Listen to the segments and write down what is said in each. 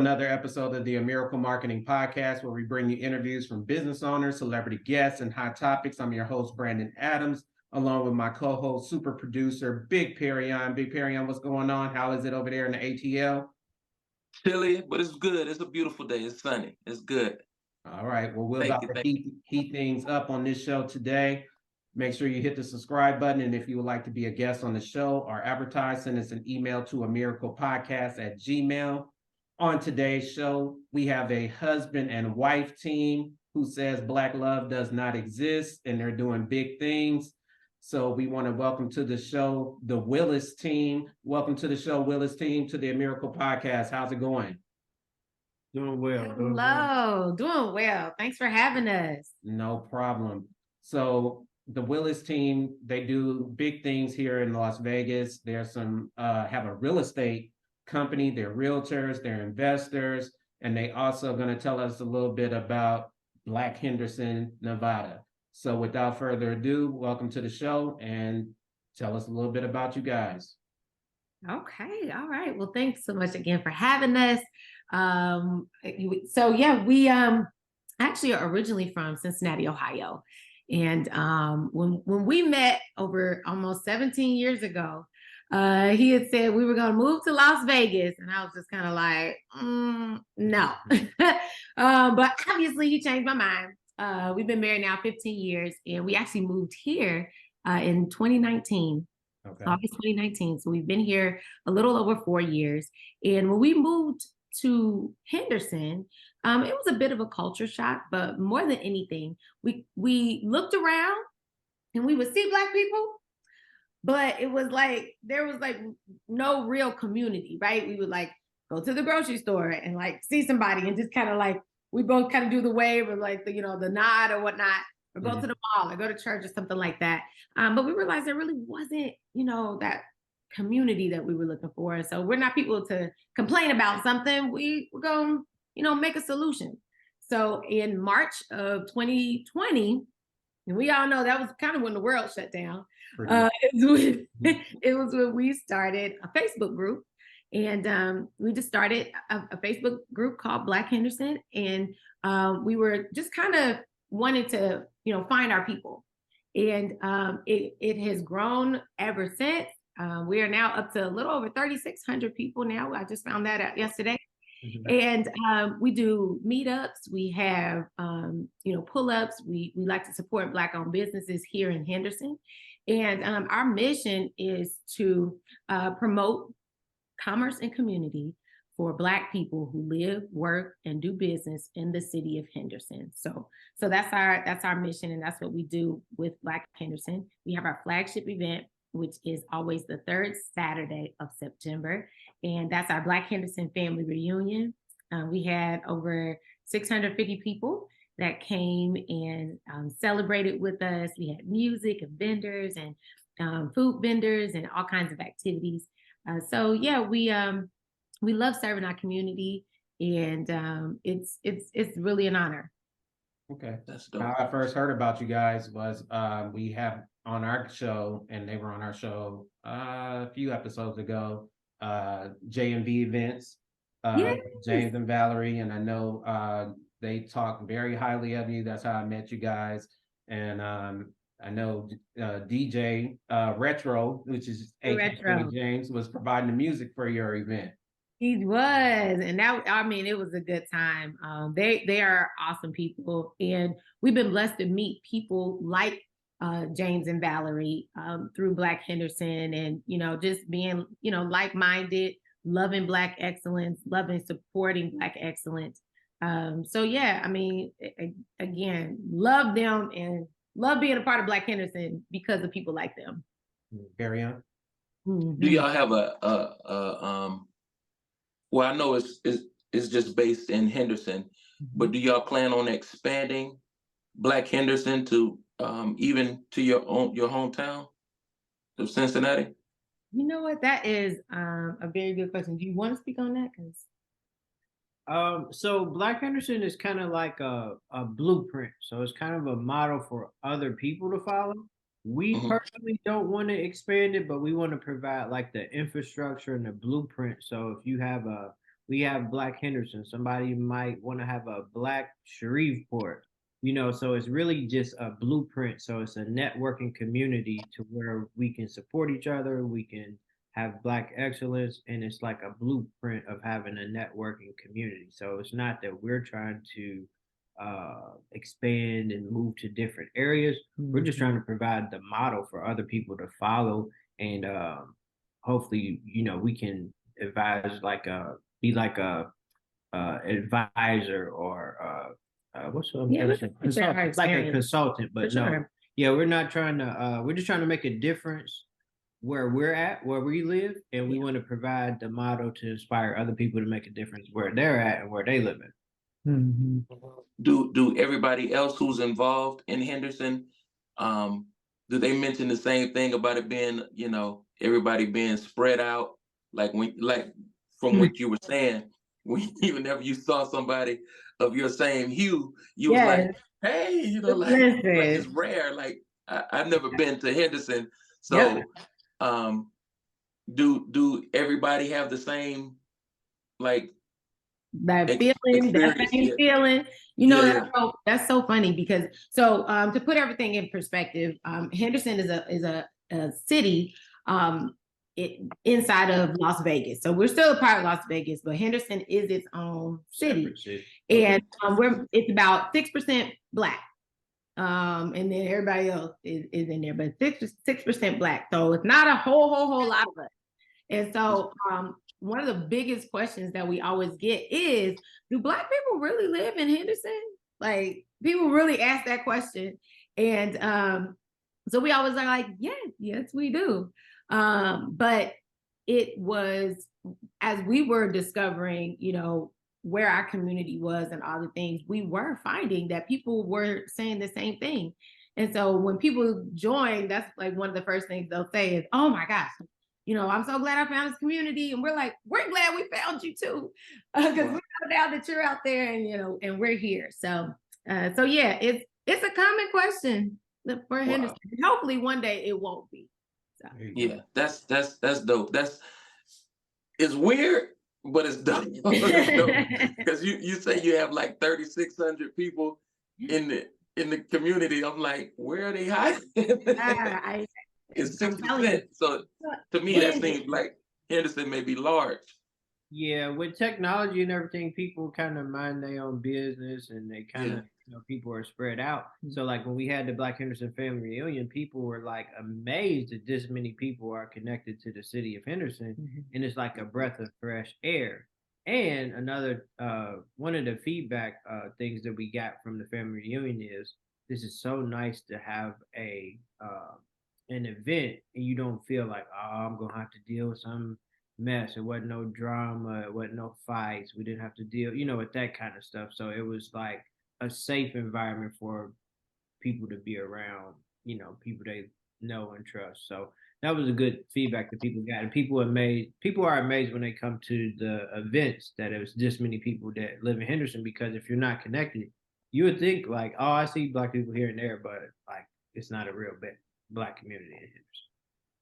another episode of the A Miracle Marketing Podcast, where we bring you interviews from business owners, celebrity guests, and hot topics. I'm your host, Brandon Adams, along with my co-host, super producer, Big Perryon. Big Perryon, what's going on? How is it over there in the ATL? Chilly, but it's good. It's a beautiful day. It's sunny. It's good. All right. Well, we're about to heat things up on this show today. Make sure you hit the subscribe button. And if you would like to be a guest on the show or advertise, send us an email to amiraclepodcast@gmail. On today's show, we have a husband and wife team who says Black love does not exist and they're doing big things. So we want to welcome to the show the Willis team. Welcome to the show, Willis team, to the A Miracle Podcast. How's it going? Doing well. Doing well. Thanks for having us. No problem. So the Willis team, they do big things here in Las Vegas. There's some have a real estate company. They're realtors, they're investors, and they also going to tell us a little bit about Black Henderson, Nevada. So without further ado, welcome to the show and tell us a little bit about you guys. Okay. All right. Well, thanks so much again for having us. We actually are originally from Cincinnati, Ohio. And when we met over almost 17 years ago, he had said we were going to move to Las Vegas. And I was just kind of like, no. But obviously he changed my mind. We've been married now 15 years, and we actually moved here in 2019. Okay. August 2019. So we've been here a little over 4 years. And when we moved to Henderson, it was a bit of a culture shock, but more than anything, we looked around and we would see Black people, but it was like there was like no real community, right? We would like go to the grocery store and like see somebody and just kind of like we both kind of do the wave or like the nod or whatnot, or go to the mall or go to church or something like that. But we realized there really wasn't, that community that we were looking for. And so we're not people to complain about something. We're going to, make a solution. So in March of 2020, and we all know that was kind of when the world shut down. It was when we started a Facebook group. And we just started a Facebook group called Black Henderson. And we were just kind of wanting to, find our people. And it has grown ever since. We are now up to a little over 3,600 people now. I just found that out yesterday. And we do meetups. We have, pull-ups. We like to support Black-owned businesses here in Henderson. And our mission is to promote commerce and community for Black people who live, work, and do business in the city of Henderson. So that's our mission, and that's what we do with Black Henderson. We have our flagship event, which is always the third Saturday of September, and that's our Black Henderson family reunion. We had over 650 people that came and celebrated with us. We had music and vendors and food vendors and all kinds of activities. We love serving our community, and it's really an honor. Okay, that's dope. How I first heard about you guys was we have on our show, and they were on our show a few episodes ago. J&V events, James and Valerie, and I know they talk very highly of you. That's how I met you guys, and I know DJ Retro, which is Retro James, was providing the music for your event. He was, and it was a good time. They are awesome people, and we've been blessed to meet people like James and Valerie through Black Henderson, and just being like-minded, loving Black excellence, loving supporting Black excellence. Again, love them and love being a part of Black Henderson because of people like them. Carry on. Do y'all have well, I know it's just based in Henderson, but do y'all plan on expanding Black Henderson to even to your hometown of Cincinnati? You know what? That is a very good question. Do you want to speak on that? So Black Henderson is kind of like a blueprint. So it's kind of a model for other people to follow. We personally don't want to expand it, but we want to provide like the infrastructure and the blueprint. So if you have we have Black Henderson. Somebody might want to have a Black Shreveport. So it's really just a blueprint. So it's a networking community to where we can support each other. We can have Black excellence, and it's like a blueprint of having a networking community. So it's not that we're trying to expand and move to different areas. We're just trying to provide the model for other people to follow, and hopefully, we can advise be like a advisor or what's the consultant, like a consultant, but no, yeah, we're not trying to. We're just trying to make a difference where we're at, where we live, and we want to provide the model to inspire other people to make a difference where they're at and where they live in. Do everybody else who's involved in Henderson, do they mention the same thing about it being, everybody being spread out? Like from what you were saying, whenever you saw somebody of your same hue, you was like, hey, like it's rare. Like I've never been to Henderson, so do everybody have the same like that feeling, that same feeling? That's so funny because to put everything in perspective, Henderson is a city inside of Las Vegas. So we're still a part of Las Vegas, but Henderson is its own city. And it's about 6% Black. And then everybody else is in there, but 6% Black. So it's not a whole lot of us. And so one of the biggest questions that we always get is, do Black people really live in Henderson? Like, people really ask that question. And so we always are like, yes, we do. But it was, as we were discovering, where our community was and all the things, we were finding that people were saying the same thing. And so when people join, that's like one of the first things they'll say is, oh my gosh, I'm so glad I found this community. And we're like, we're glad we found you too. Because we know now that you're out there and we're here. So yeah, it's a common question for Henderson. Hopefully one day it won't be. So. Yeah, that's dope. It's weird, but it's dope. Because you say you have like 3,600 people in the community. I'm like, where are they hiding? It's 6%. So to me, that seems like Henderson may be large. Yeah, with technology and everything, people kind of mind their own business, and they kind of, people are spread out. So like when we had the Black Henderson family reunion, people were like amazed that this many people are connected to the city of Henderson, and it's like a breath of fresh air. And another one of the feedback things that we got from the family reunion is, this is so nice to have an event and you don't feel like, oh, I'm gonna have to deal with some mess. It wasn't no drama, it wasn't no fights. We didn't have to deal, with that kind of stuff. So it was like a safe environment for people to be around, people they know and trust. So that was a good feedback that people got. And people are amazed when they come to the events that it was this many people that live in Henderson, because if you're not connected, you would think like, oh, I see Black people here and there, but like it's not a real big Black community in Henderson.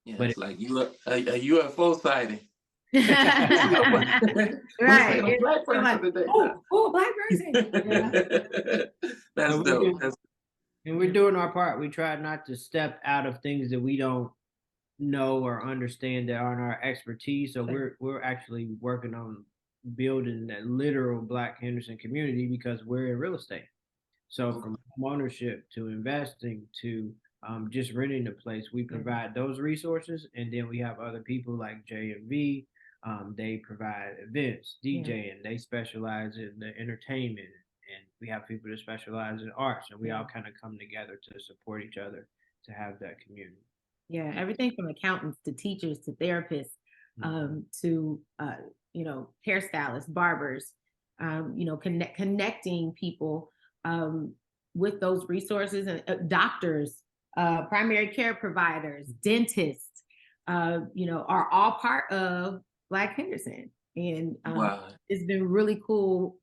Yeah, but it's like a UFO sighting. Right. Black person today. Oh, Black person. That's dope. And we're doing our part. We try not to step out of things that we don't know or understand that aren't our expertise. So we're actually working on building that literal Black Henderson community because we're in real estate. So from ownership to investing to just renting the place, we provide those resources, and then we have other people like J&V. They provide events, DJing. They specialize in the entertainment, and we have people that specialize in arts, and we all kind of come together to support each other to have that community. Yeah, everything from accountants to teachers to therapists, to hairstylists, barbers, connecting people with those resources, and doctors, primary care providers, dentists, are all part of Black Henderson. And it's been really cool,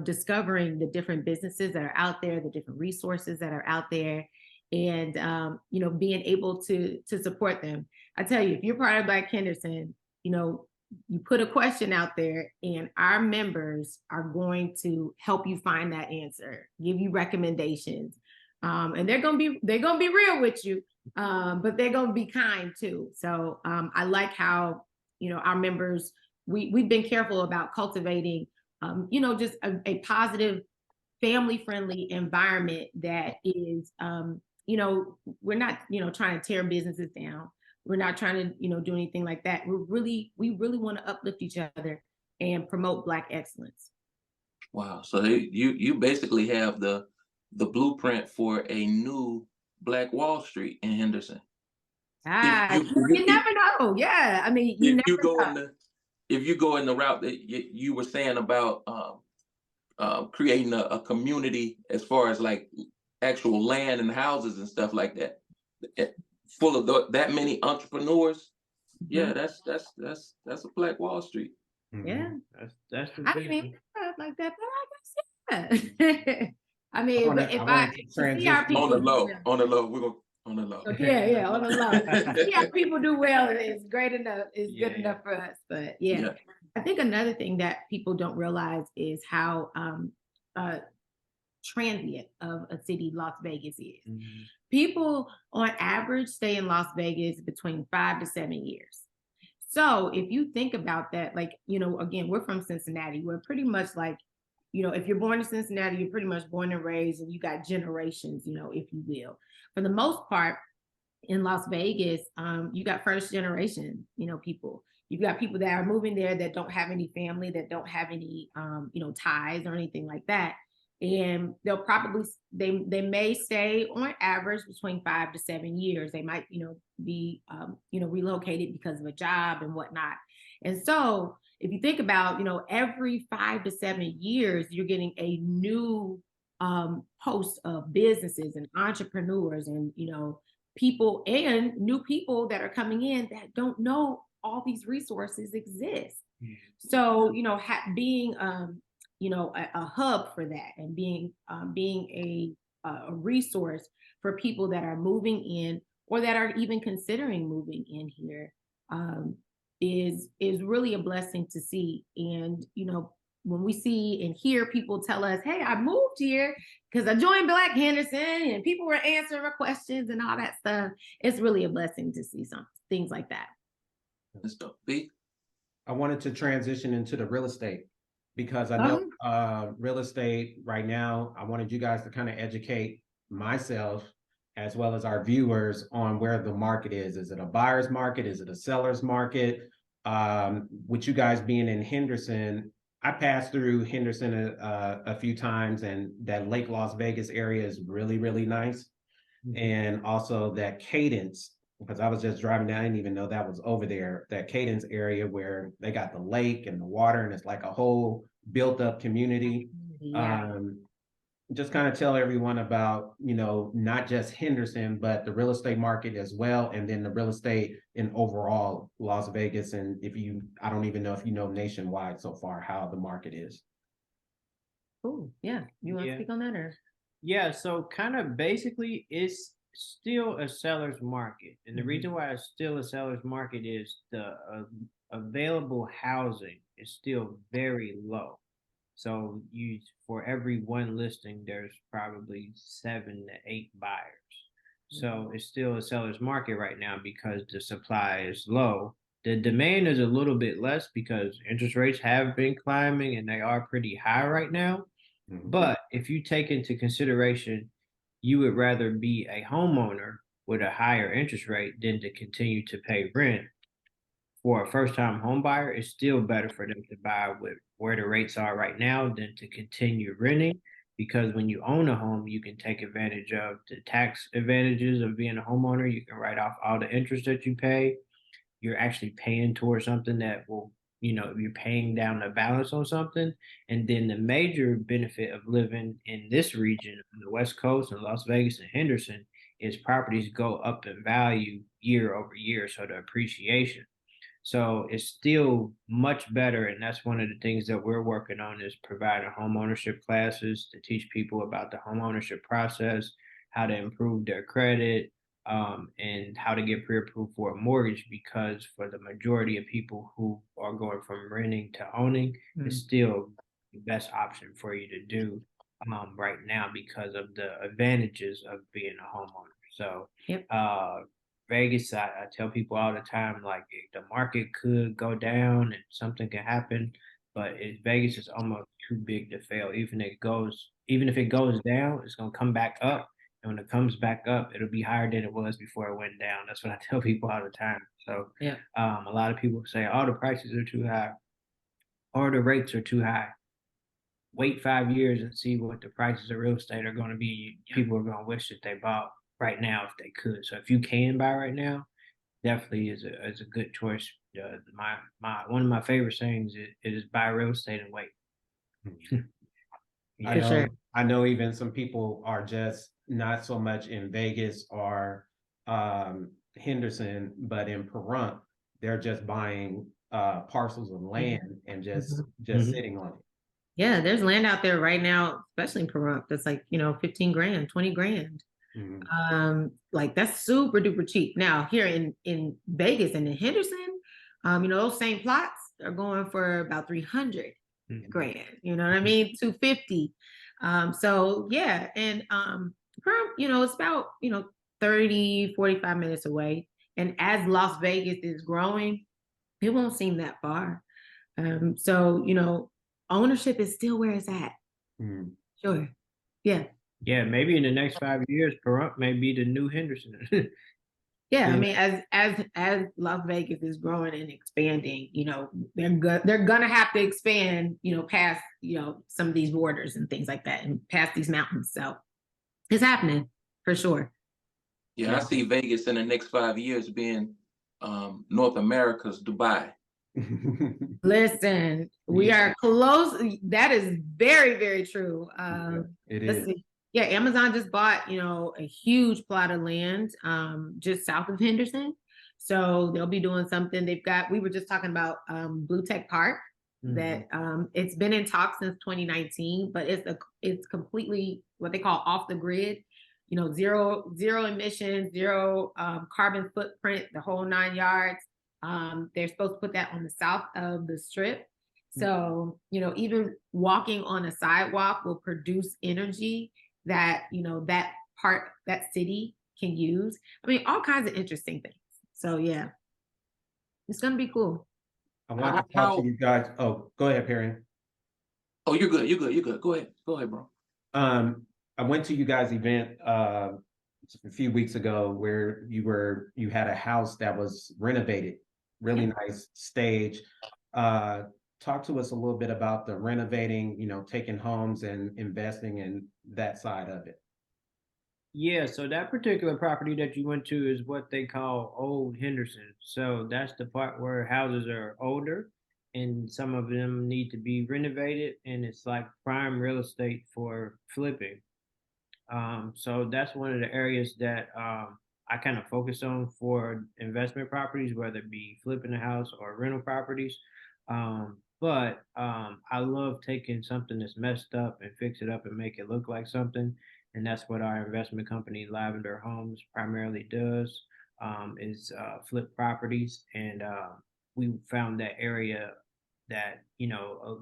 discovering the different businesses that are out there, the different resources that are out there, and, being able to support them. I tell you, if you're part of Black Henderson, you put a question out there, and our members are going to help you find that answer, give you recommendations, and they're gonna be real with you, but they're gonna be kind too. So I like how, you know, our members, we've been careful about cultivating, you know, just a positive, family-friendly environment that is, you know, we're not, you know, trying to tear businesses down. We're not trying to, you know, do anything like that. We really want to uplift each other and promote Black excellence. Wow. So you basically have the blueprint for a new Black Wall Street in Henderson. You never know. Yeah, I mean, you never know. If you go in the route that you were saying about creating a community as far as like actual land and houses and stuff like that, full of that many entrepreneurs. Yeah, that's a Black Wall Street. Yeah, that's the I didn't even think of it like that, but I guess yeah. I mean, if I see our people on the low, we're going on the low. Yeah, on the low. See how people do well, it's great enough, it's good enough for us. But yeah, I think another thing that people don't realize is how transient of a city Las Vegas is. People on average stay in Las Vegas between 5 to 7 years. So if you think about that, like, you know, again, we're from Cincinnati. We're pretty much like, you know, if you're born in Cincinnati, you're pretty much born and raised, and you got generations, you know, if you will. For the most part, in Las Vegas, you got first generation, you know, people. You've got people that are moving there that don't have any family, that don't have any, you know, ties or anything like that. And they'll probably, they may stay on average between 5 to 7 years. They might, you know, be, you know, relocated because of a job and whatnot. And so if you think about, you know, every 5 to 7 years, you're getting a new host of businesses and entrepreneurs and, you know, people and new people that are coming in that don't know all these resources exist. So, you know, being, you know, a hub for that, and being a resource for people that are moving in or that are even considering moving in here, is really a blessing to see. And, you know, when we see and hear people tell us, hey, I moved here because I joined Black Henderson and people were answering my questions and all that stuff, it's really a blessing to see some things like that. I wanted to transition into the real estate, because I know real estate right now, I wanted you guys to kind of educate myself as well as our viewers on where the market is. Is it a buyer's market? Is it a seller's market? With you guys being in Henderson, I passed through Henderson a few times, and that Lake Las Vegas area is really, really nice. And also that Cadence, because I was just driving down, I didn't even know that was over there, that Cadence area where they got the lake and the water, and it's like a whole built up community. Just kind of tell everyone about, you know, not just Henderson, but the real estate market as well, and then the real estate in overall Las Vegas. And I don't even know if you know nationwide so far how the market is. Oh, yeah. You want to speak on that, or? Yeah, so kind of basically it's still a seller's market. And the reason why it's still a seller's market is the available housing is still very low. So for every one listing, there's probably 7 to 8 buyers. So it's still a seller's market right now because the supply is low. The demand is a little bit less because interest rates have been climbing and they are pretty high right now. But if you take into consideration, you would rather be a homeowner with a higher interest rate than to continue to pay rent. For a first-time home buyer, it's still better for them to buy with where the rates are right now than to continue renting, because when you own a home, you can take advantage of the tax advantages of being a homeowner. You can write off all the interest that you pay. You're actually paying towards something that will, you know, you're paying down the balance on something. And then the major benefit of living in this region, on the West Coast and Las Vegas and Henderson, is properties go up in value year over year. So the appreciation. So it's still much better. And that's one of the things that we're working on, is providing home ownership classes to teach people about the home ownership process, how to improve their credit, and how to get pre-approved for a mortgage, because for the majority of people who are going from renting to owning, it's still the best option for you to do right now because of the advantages of being a homeowner. So Yep. Vegas, I tell people all the time, like the market could go down and something can happen, but Vegas is almost too big to fail. Even if it goes down, it's gonna come back up. And when it comes back up, it'll be higher than it was before it went down. That's what I tell people all the time. So Yeah. a lot of people say, oh, the prices are too high or the rates are too high. Wait 5 years and see what the prices of real estate are going to be. People are going to wish that they bought right now if they could. So if you can buy right now, definitely is a good choice. One of my favorite sayings is buy real estate and wait. I know, sure. I know even some people are just not so much in Vegas or Henderson, but in Pahrump, they're just buying parcels of land and just sitting on it. Yeah, there's land out there right now, especially in Pahrump, that's like, 15 grand, 20 grand. Like that's super duper cheap. Now here in Vegas and in Henderson, those same plots are going for about 300 grand, you know what I mean? 250. So yeah, and it's about 30, 45 minutes away. And as Las Vegas is growing, it won't seem that far. So ownership is still where it's at. Sure. Yeah. Yeah, maybe in the next 5 years, Pahrump may be the new Henderson. Yeah, I mean, as Las Vegas is growing and expanding, they're gonna have to expand, past, some of these borders and things like that, and past these mountains. So it's happening for sure. Yeah, I see Vegas in the next 5 years being North America's Dubai. Listen, we are close. That is very, very true. It is. Yeah, Amazon just bought, a huge plot of land just south of Henderson. So they'll be doing something. We were just talking about Blue Tech Park, that it's been in talks since 2019, but it's completely what they call off the grid, zero emissions, zero carbon footprint, the whole 9 yards. They're supposed to put that on the south of the strip. So, even walking on a sidewalk will produce energy that, that city can use. I mean, all kinds of interesting things. So yeah, it's going to be cool. I want to talk to you guys. Oh, go ahead, Perry. Oh, you're good. You're good. You're good. Go ahead, bro. I went to you guys' event a few weeks ago where you had a house that was renovated, really nice stage. Talk to us a little bit about the renovating, taking homes and investing in that side of it. Yeah, so that particular property that you went to is what they call Old Henderson. So that's the part where houses are older and some of them need to be renovated, and it's like prime real estate for flipping. So that's one of the areas that I kind of focus on for investment properties, whether it be flipping a house or rental properties. But I love taking something that's messed up and fix it up and make it look like something. And that's what our investment company, Lavender Homes, primarily does, is flip properties. And we found that area that,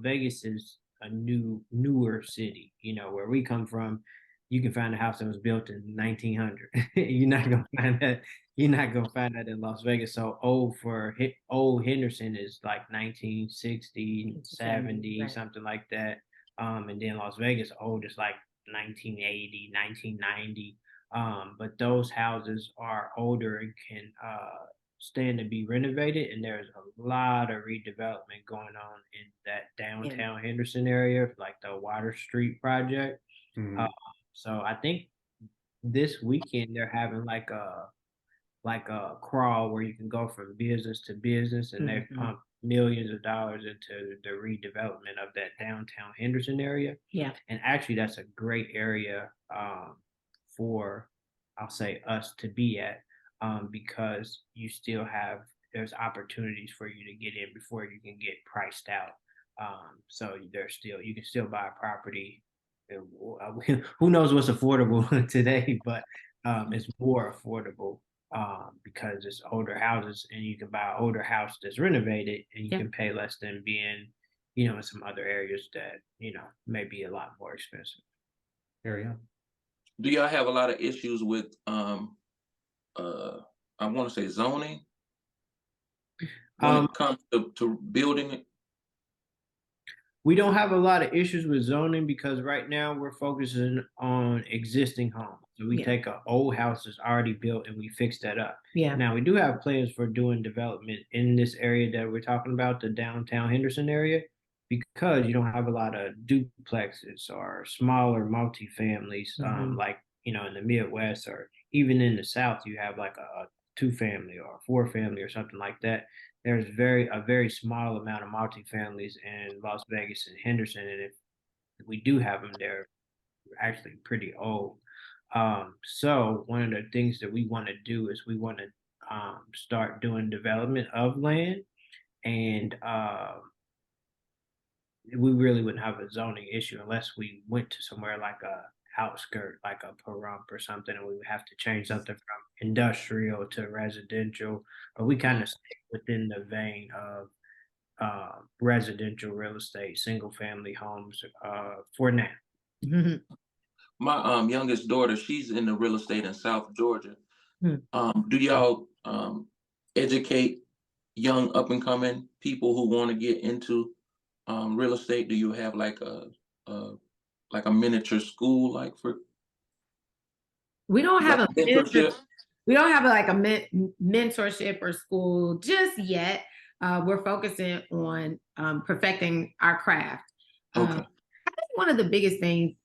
Vegas is a newer city, where we come from. You can find a house that was built in 1900. You're not gonna find that. You're not gonna find that in Las Vegas. So old Henderson is like 1960, 70, right, something like that. And then Las Vegas old is like 1980, 1990. But those houses are older and can stand to be renovated. And there's a lot of redevelopment going on in that downtown Henderson area, like the Water Street project. So I think this weekend they're having like a crawl where you can go from business to business, and they've pumped millions of dollars into the redevelopment of that downtown Henderson area. Yeah. And actually that's a great area for, I'll say, us to be at, because you still there's opportunities for you to get in before you can get priced out. So you can still buy a property. Who knows what's affordable today, but It's more affordable because it's older houses, and you can buy an older house that's renovated, and you Yeah. can pay less than being, in some other areas that may be a lot more expensive. Carry on. Do y'all have a lot of issues with I want to say zoning when Um, it comes to building it? We don't have a lot of issues with zoning because right now we're focusing on existing homes. So we Yeah. take an old house that's already built and we fix that up. Yeah. Now we do have plans for doing development in this area that we're talking about, the downtown Henderson area, because you don't have a lot of duplexes or smaller multifamilies, like in the Midwest or even in the South, you have like a two-family or a four-family or something like that. There's a very small amount of multifamilies in Las Vegas and Henderson, and if we do have them, they're actually pretty old. So one of the things that we want to do is we want to start doing development of land, and we really wouldn't have a zoning issue unless we went to somewhere like a outskirt, like a Pahrump or something, and we would have to change something from industrial to residential. But we kind of stick within the vein of residential real estate, single family homes for now. My youngest daughter, she's in the real estate in South Georgia. Hmm. Do y'all educate young up and coming people who want to get into real estate? Do you have like a miniature school like for We don't have like a mentorship? we don't have like a mentorship or school just yet. We're focusing on perfecting our craft. Okay. I think one of the biggest things,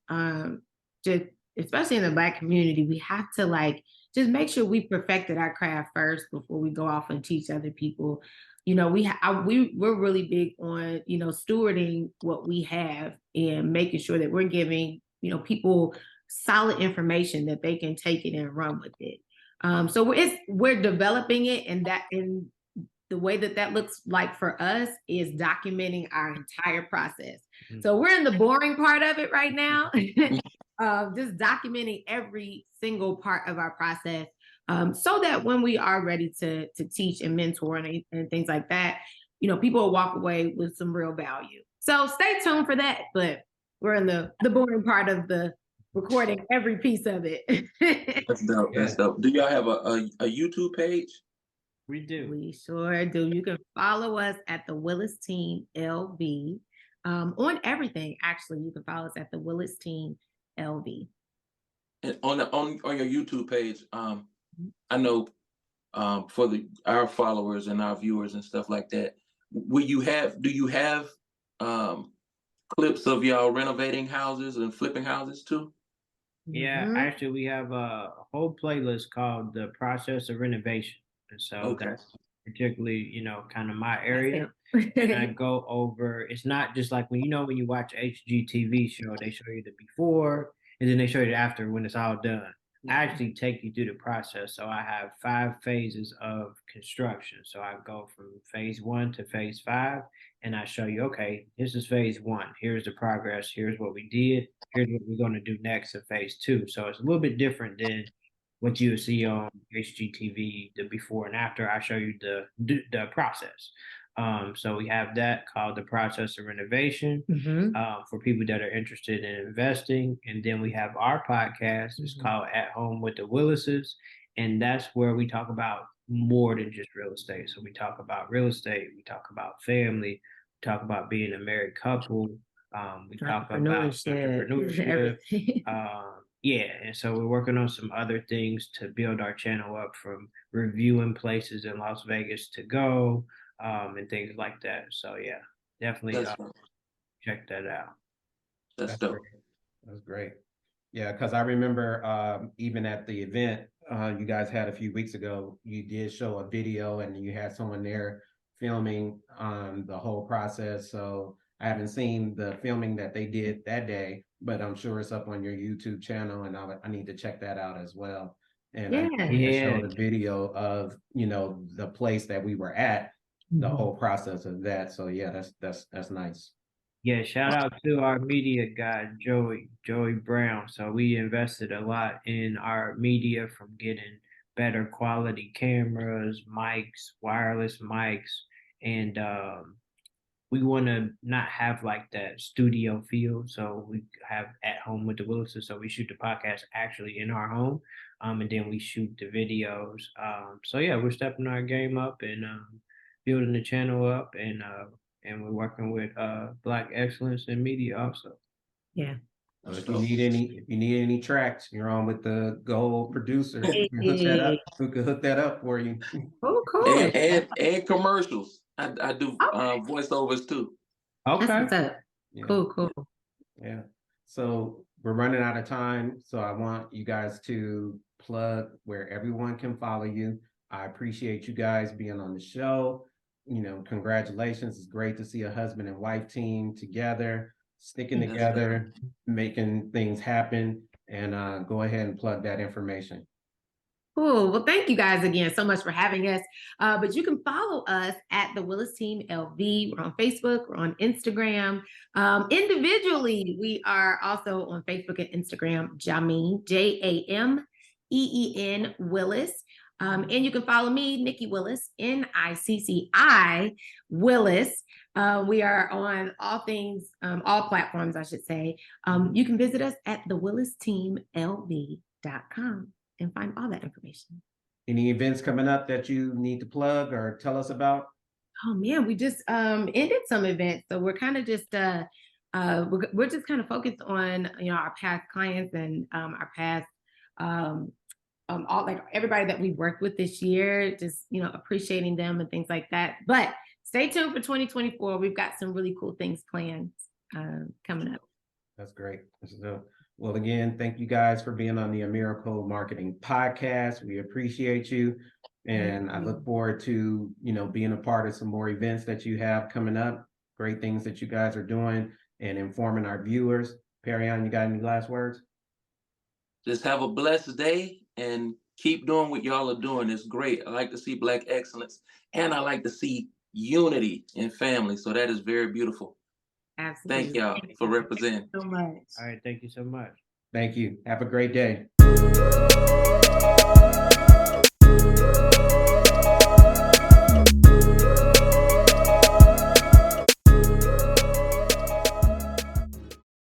just especially in the Black community, we have to like just make sure we perfected our craft first before we go off and teach other people. We're really big on stewarding what we have and making sure that we're giving people solid information that they can take it and run with it. So we're developing it, and the way that looks like for us is documenting our entire process. Mhm. So we're in the boring part of it right now, just documenting every single part of our process, so that when we are ready to teach and mentor and things like that, people will walk away with some real value. So stay tuned for that. But we're in the boring part of the recording every piece of it. That's dope. Yeah. That's dope. Do y'all have a YouTube page? We do. We sure do. You can follow us at the Willis Team LV on everything. Actually, you can follow us at the Willis Team LV. And on your YouTube page, I know for our followers and our viewers and stuff like that, do you have clips of y'all renovating houses and flipping houses too? Yeah, Mhm. actually, we have a whole playlist called "The Process of Renovation," and so Okay. that's particularly, kind of my area. That's And I it. go over. It's not just like when when you watch HGTV show, they show you the before and then they show you the after when it's all done. I actually take you through the process. So I have 5 phases of construction. So I go from phase 1 to phase 5, and I show you, okay, this is phase 1. Here's the progress. Here's what we did. Here's what we're going to do next in phase 2. So it's a little bit different than what you see on HGTV, the before and after. I show you the process. So we have that called the process of renovation for people that are interested in investing. And then we have our podcast. It's called At Home with the Willises. And that's where we talk about more than just real estate. So we talk about real estate, we talk about family, we talk about being a married couple, we talk about entrepreneurship. Everything. Yeah, and so we're working on some other things to build our channel up, from reviewing places in Las Vegas to go, and things like that. So yeah, definitely That's dope. check that out. That's That's dope. great. That's great. Yeah, because I remember even at the event you guys had a few weeks ago, you did show a video and you had someone there filming the whole process. So I haven't seen the filming that they did that day, but I'm sure it's up on your YouTube channel, and I need to check that out as well. And I Yeah. need to Yeah. show the video of the place that we were at, the whole process of that. So yeah, that's nice. Yeah, shout out to our media guy, Joey Brown. So we invested a lot in our media, from getting better quality cameras, mics, wireless mics, and we want to not have like that studio feel. So we have at home with the Willises. So we shoot the podcast actually in our home, and then we shoot the videos. So yeah, we're stepping our game up and building the channel up, and we're working with Black Excellence in Media also. Yeah. If you need any tracks, you're on with the gold producer. We can hook that up. We can hook that up for you. Oh, cool. And commercials. I do voiceovers too. Okay. That's what's up. Yeah. Cool. Yeah. So we're running out of time. So I want you guys to plug where everyone can follow you. I appreciate you guys being on the show. You know, congratulations. It's great to see a husband and wife team together, sticking together, making things happen. And go ahead and plug that information. Cool. Well, thank you guys again so much for having us. But you can follow us at the Willis Team LV. We're on Facebook. We're on Instagram. Individually, we are also on Facebook and Instagram, Jameen, Jameen Willis. And you can follow me, Nicci Willis, Nicci Willis. We are on all things, all platforms, I should say. You can visit us at thewillisteamlv.com. and find all that information. Any events coming up that you need to plug or tell us about? Oh man, we just ended some events, so we're kind of just we're just kind of focused on our past clients and our past all like everybody that we've worked with this year, just appreciating them and things like that. But stay tuned for 2024. We've got some really cool things planned coming up. That's great. Well, again, thank you guys for being on the A Miracle Marketing Podcast. We appreciate you. And I look forward to, being a part of some more events that you have coming up. Great things that you guys are doing and informing our viewers. Perion, you got any last words? Just have a blessed day and keep doing what y'all are doing. It's great. I like to see Black excellence, and I like to see unity in family. So that is very beautiful. Absolutely. Thank y'all for representing. Thank you so much. All right. Thank you so much. Thank you. Have a great day.